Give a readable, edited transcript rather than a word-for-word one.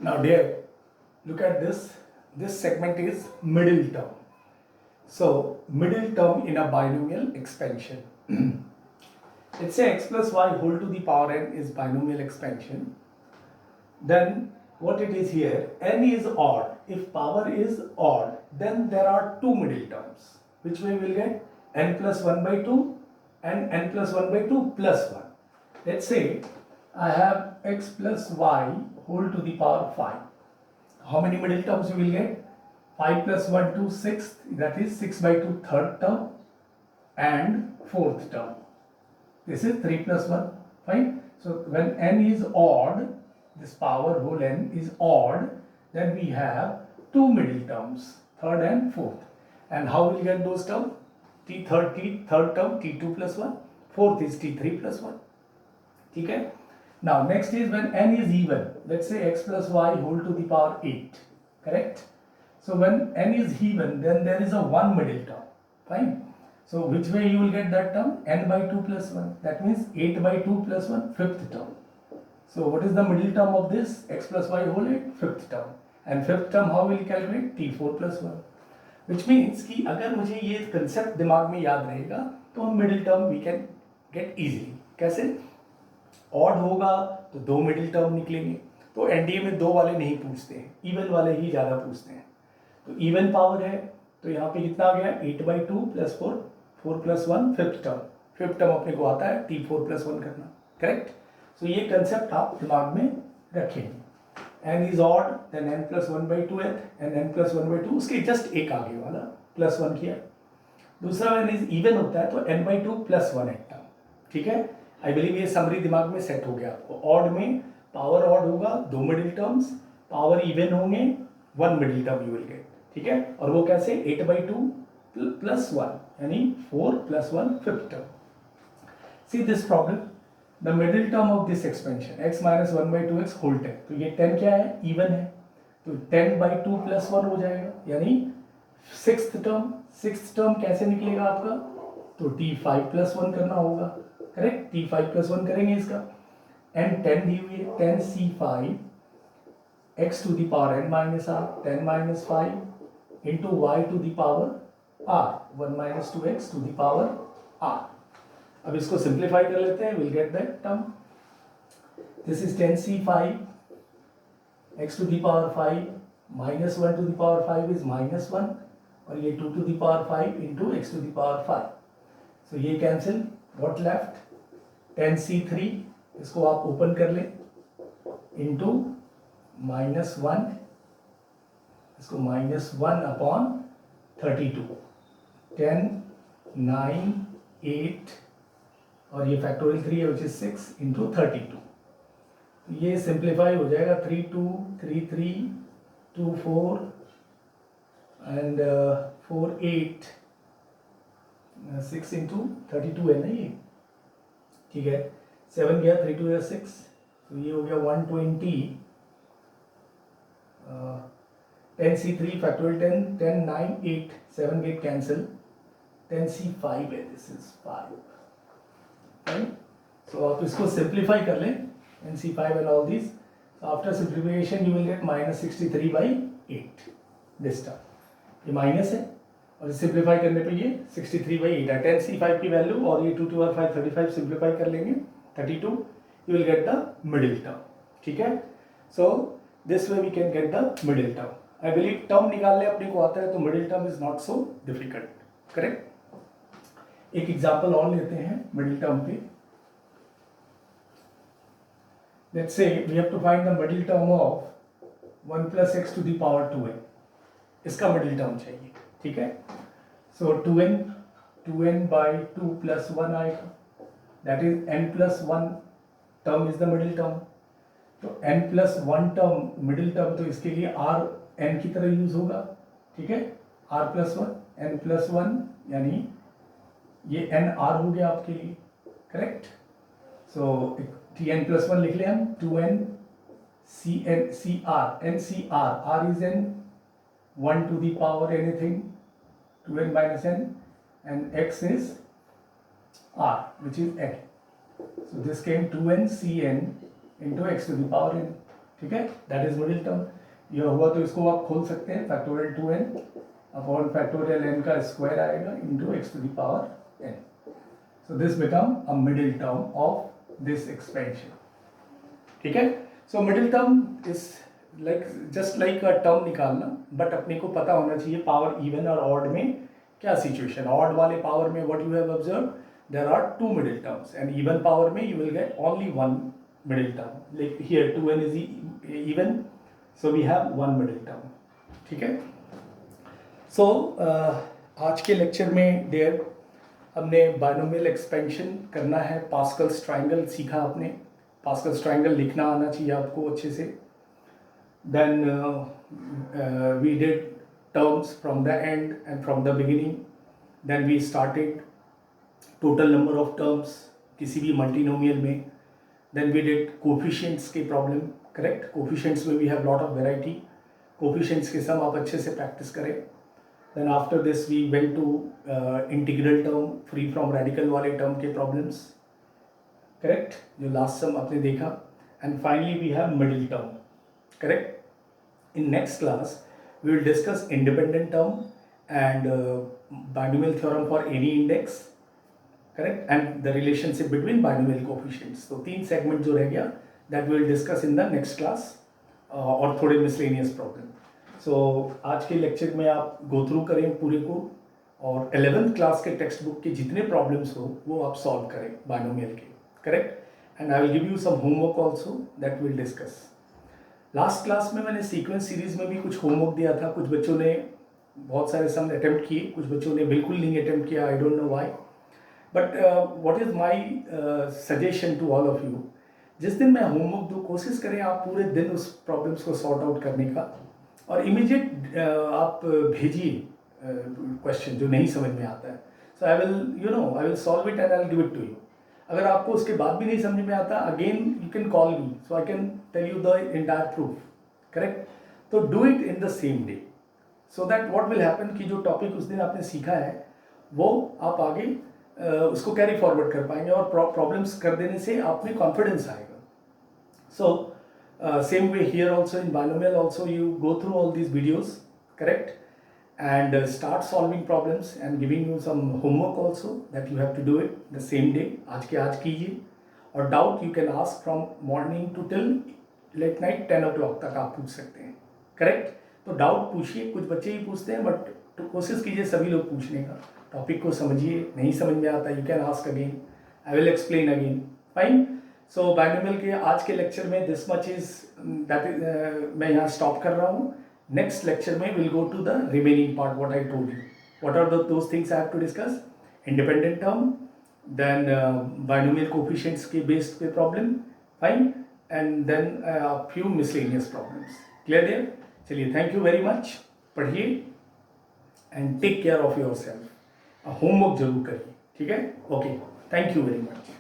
Now dear, look at this. This segment is middle term. So middle term in a binomial expansion. Let's say x plus y whole to the power n is binomial expansion. Then what it is here, n is odd. If power is odd, then there are two middle terms. Which way we will get? N plus 1 by 2 and n plus 1 by 2 plus 1. Let's say I have x plus y whole to the power 5. How many middle terms you will get? 5 plus 1 to 6, that is 6 by 2 third term and fourth term. This is 3 plus 1, fine. So when n is odd, this power whole n is odd, then we have two middle terms, third and fourth. And how will you get those terms? T third term t2 plus 1, fourth is t3 plus 1. Okay? Now next is when n is even, let's say x plus y whole to the power 8, correct? So when n is even, then there is a one middle term, fine. So which way you will get that term? N by 2 plus 1, that means 8 by 2 plus 1, fifth term. So what is the middle term of this? X plus y whole 8, fifth term. And fifth term how will you calculate? T4 plus 1. Which means कि अगर मुझे ये concept दिमाग में याद रहेगा तो हम middle term we can get easily. कैसे? ऑड होगा तो दो मिडिल टर्म निकलेंगे. तो एनडीए में दो वाले नहीं पूछते हैं, इवन वाले ही ज़्यादा पूछते हैं. तो इवन पावर है तो यहाँ पे कितना आ गया? 8 by 2 plus 4, 4 plus 1 fifth term. Fifth term अपने को आता है T4 प्लस 1 करना, करेक्ट. सो ये कंसेप्ट आप दिमाग में रखेंगे. n is odd, then n plus 1 by 2 and n plus 1 by 2, उसके जस्ट एक आगे वाला प्लस 1 किया. दूसरा n is even होता है तो n by 2 प्लस 1 एक टर्म. ठीक है, आई बिलीव ये समरी दिमाग में सेट हो गया आपको. ऑड में पावर ऑड होगा, दो मिडिल टर्म्स. पावर इवन होंगे, one middle term you will gate. ठीक है, और वो कैसे? 8 by 2 प्लस 1 यानी 4 plus 1 fifth term. See this problem, the middle term of this expansion x minus 1 by 2x whole 10. तो ये 10 क्या है? इवन है. तो 10 बाई 2 प्लस 1 हो जाएगा यानी सिक्स्थ टर्म. सिक्स्थ टर्म कैसे निकलेगा आपका? तो t5 प्लस 1 करना होगा, करेक्ट. t5 प्लस 1 करेंगे इसका. एंड 10 दी हुई है, 10c5 x to the power n minus r, 10 minus 5 into y to the power r, 1 minus 2x to the power r. अब इसको सिंप्लीफाई कर लेते हैं, will get that term. This is 10c5 x to the power 5 minus 1 to the power 5 is minus 1 और ये 2 to the power 5 into x to the power 5. So ये cancel. What left? 10c3, इसको आप open कर लें, into minus 1, इसको minus 1 upon 32. 10 9 8 और ये फैक्टोरियल 3 है विच इज 6 इंटू 32. ये सिंप्लीफाई हो जाएगा 3 2 3 3 2 4 एंड 4 8 6 इंटू 32 है ना ये. ठीक है, 7 गया, 3 2 या 6, तो ये हो गया 120. 10c3 factorial 10 10 9 8 7 get cancel. 10c5 है, दिस इज 5. So आप इसको सिंप्लीफाई कर लें, NC5 and all these. So after simplification you will get minus 63 by 8 this term. ये माइनस है और सिंप्लीफाई करने पे ये 63 by 8 है. 10C5 की वैल्यू और ये 2 2 और 5 35 सिंप्लीफाई कर लेंगे 32. You will get the middle term. ठीक है, so this way we can get the middle term. I believe term निकालने अपने को आता है तो middle term is not so difficult, correct? एक एग्जाम्पल और लेते हैं मिडिल टर्म पे. Let's say we have to find the middle term of 1 plus X to the power 2n. इसका मिडिल टर्म चाहिए. ठीक है, सो 2n बाई 2 प्लस 1 आएगा, that is n plus 1 term is the middle term. तो n plus 1 term middle term, तो इसके लिए r n की तरह यूज होगा. ठीक है, r प्लस 1 n प्लस 1 यानी ये एन आर हो गया आपके लिए, correct. So T N plus 1 लिख लें हम. 2n C N C R, N C R, R is N 1 to the power anything 2n minus n and x is r which is n. So this came 2n cn into x to the power n. ठीक है, that is middle term. यह हुआ तो इसको आप खोल सकते हैं, factorial 2n upon factorial n का स्क्वायर आएगा into x to the power n। So this become a middle term of this expansion. ठीक है, so middle term is like just like a term निकालना, बट अपने को पता होना चाहिए पावर इवन और ऑड में क्या सिचुएशन। ऑड वाले पावर में what you have observe, there are two middle terms, and even power में you will get only one middle term. Like here 2n is even, so we have one middle term. ठीक है, सो आज के lecture में dear हमने binomial expansion करना है, Pascal's triangle सीखा आपने, पास्कल्स ट्रायंगल लिखना आना चाहिए आपको अच्छे से। Then we did terms from the end and from the beginning. Then we started total number of terms किसी भी multinomial में. Then we did coefficients के problem, correct? Coefficients में we have lot of variety. Coefficients के sum आप अच्छे से practice करें. Then after this we went to integral term, free from radical वाले term के problems, correct? जो last sum आपने देखा. And finally we have middle term, correct? In next class we will discuss independent term and binomial theorem for any index, correct, and the relationship between binomial coefficients. तो तीन segment जो रह गया that we will discuss in the next class, और थोड़े miscellaneous problem. So आज के lecture में आप go through करें पूरे को, और 11th class के text book के जितने problems हो वो आप solve करें binomial के, correct, and I will give you some homework also that we will discuss. Last class में मैंने सीक्वेंस सीरीज में भी कुछ होमवर्क दिया था, कुछ बच्चों ने बहुत सारे सम अटेम्प्ट किए, कुछ बच्चों ने बिल्कुल नहीं अटेम्प्ट किया, I don't know why, but what is my suggestion to all of you, जिस दिन मैं होमवर्क दूँ कोशिश करें आप पूरे दिन उस प्रॉब्लम्स को सॉर्ट आउट करने का, और इमीडिएट आप भेजिए क्वेश्चन जो नहीं समझ में आता है। So I will solve it and I will give it to you. अगर आपको उसके बाद भी नहीं समझ में आता, again you can call me, so I can tell you the entire proof, correct. तो do it in the same day, so that what will happen कि जो टॉपिक उस दिन आपने सीखा है वो आप आगे उसको कैरी फॉरवर्ड कर पाएंगे, और प्रॉब्लम्स कर देने से आप में कॉन्फिडेंस आएगा। So same way here also in binomial also you go through all these videos, correct, and start solving problems and giving you some homework also that you have to do it the same day, आज के आज कीजिए, और doubt you can ask from morning to till late night 10 o'clock तक आप पूछ सकते हैं, करेक्ट। तो डाउट पूछिए, कुछ बच्चे ही पूछते हैं, बट तो कोशिश कीजिए सभी लोग पूछने का, टॉपिक को समझिए, नहीं समझ में आता you can ask again, I will explain again, fine. So binomial के आज के लेक्चर में this much is that is, मैं यहाँ स्टॉप कर रहा हूँ। Next lecture में we'll go to the remaining part, what I told you. What are those things I have to discuss? Independent term, then binomial coefficients के based पे problem, fine, and then a few miscellaneous problems. Clear dear? चलिए, thank you very much. पढ़िए and take care of yourself. Homework जरूर करिए, ठीक है? Okay, thank you very much.